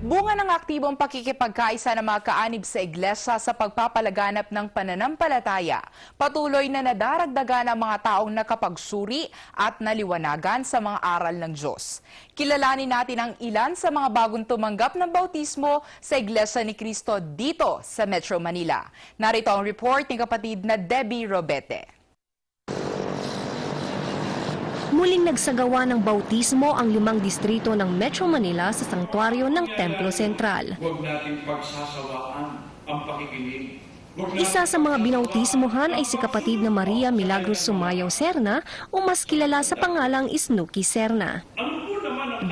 Bunga ng aktibong pakikipagkaisa ng mga kaanib sa iglesia sa pagpapalaganap ng pananampalataya, patuloy na nadaragdagan ang mga taong nakapagsuri at naliwanagan sa mga aral ng Diyos. Kilalanin natin ang ilan sa mga bagong tumanggap ng bautismo sa Iglesia ni Cristo dito sa Metro Manila. Narito ang report ni kapatid na Debbie Robete. Muling nagsagawa ng bautismo ang 5 distrito ng Metro Manila sa sangtuaryo ng Templo Sentral. Huwag nating pagsasawaan ang pakikinig. Isa sa mga binautismohan ay si kapatid na Maria Milagros Sumayaw Serna o mas kilala sa pangalang Snooki Serna.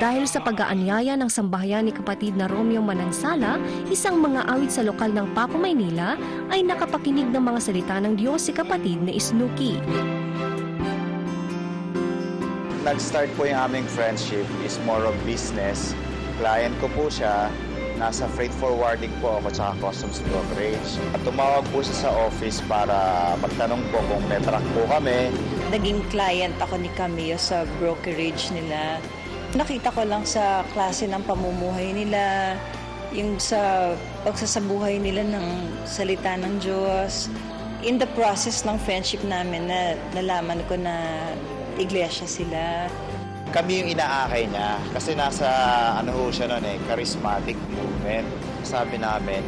Dahil sa pag-aanyaya ng sambahayan ni kapatid na Romeo Manansala, isang mga awit sa lokal ng Paco, Maynila, ay nakapakinig ng mga salita ng Diyos si kapatid na Snooki. Nag-start po yung aming friendship is more of business. Client ko po siya, nasa freight forwarding po ako tsaka customs brokerage. At tumawag po siya sa office para magtanong po kung may truck po kami. Naging client ako ni Camillo sa brokerage nila. Nakita ko lang sa klase ng pamumuhay nila, yung sa pagsasabuhay nila ng salita ng Diyos. In the process ng friendship namin, nalaman ko na iglesia sila. Kami yung inaakay niya kasi nasa siya noon charismatic movement. Sabi namin,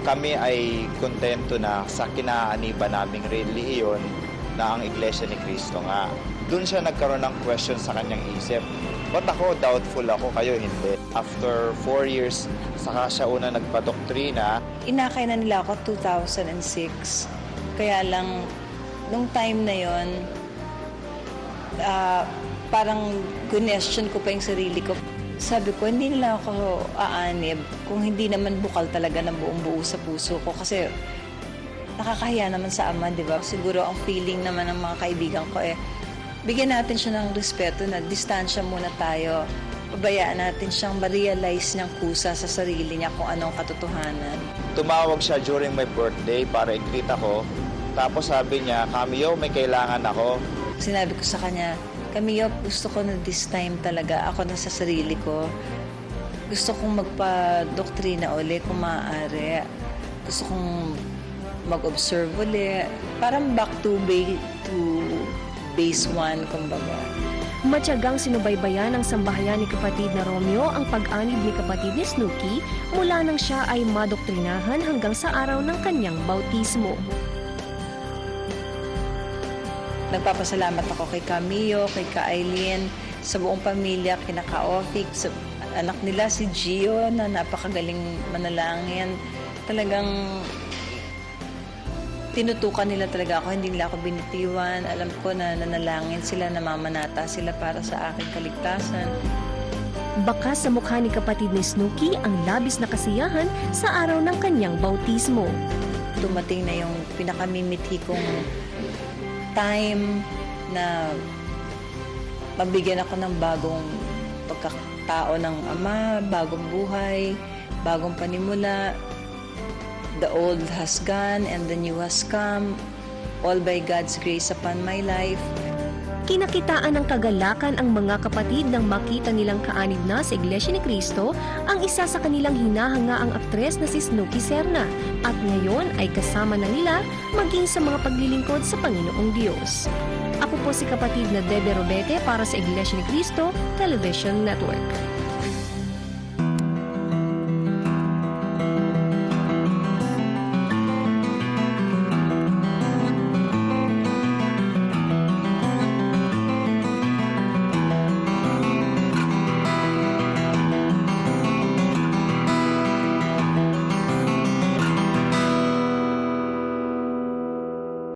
kami ay kontento na sa kinaaniba naming relihiyon na ang Iglesia ni Cristo nga. Doon siya nagkaroon ng question sa kanyang isip. Ba't ako doubtful ako, kayo hindi? After 4 years, saka siya una nagpadoktrina. Inakay na nila ako 2006. Kaya lang, nung time na yon, parang question ko pa yung sarili ko. Sabi ko, hindi nila ako aanib kung hindi naman bukal talaga ng buong buo sa puso ko. Kasi nakakahiya naman sa ama, di ba? Siguro ang feeling naman ng mga kaibigan ko bigyan natin siya ng respeto na distansya muna tayo. Pabayaan natin siyang ma-realize niyang kusa sa sarili niya kung anong katotohanan. Tumawag siya during my birthday para i-greet ako. Tapos sabi niya, Camillo, may kailangan ako. Sinabi ko sa kanya, Camillo, gusto ko na this time talaga ako na sa sarili ko. Gusto kong magpa-doktrina uli kung maaari. Gusto kong mag-observe uli. Parang back to base 1, kumbaga. Matyagang sinubaybayan ng sambahayan ni kapatid na Romeo ang pag-anib ni kapatid ni Snooki mula nang siya ay madoktrinahan hanggang sa araw ng kanyang bautismo. Nagpapasalamat ako kay Camillo, kay Ka-Eileen, sa buong pamilya, kina Ka-Ofik, sa anak nila si Gio na napakagaling manalangin. Talagang tinutukan nila talaga ako, hindi nila ako binitiwan. Alam ko na nanalangin sila, namamanata sila para sa aking kaligtasan. Baka sa mukha ni kapatid ni Snooki ang labis na kasiyahan sa araw ng kanyang bautismo. Dumating na yung pinakamimithi kong time na mabigyan ako ng bagong pagkatao ng Ama, bagong buhay, bagong panimula. The old has gone and the new has come, all by God's grace upon my life. Kinakitaan ng kagalakan ang mga kapatid nang makita nilang kaanib na sa Iglesia ni Cristo ang isa sa kanilang hinahangaang aktres na si Snooki Serna at ngayon ay kasama na nila maging sa mga paglilingkod sa Panginoong Diyos. Ako po si kapatid na Debbie Robete para sa Iglesia ni Cristo Television Network.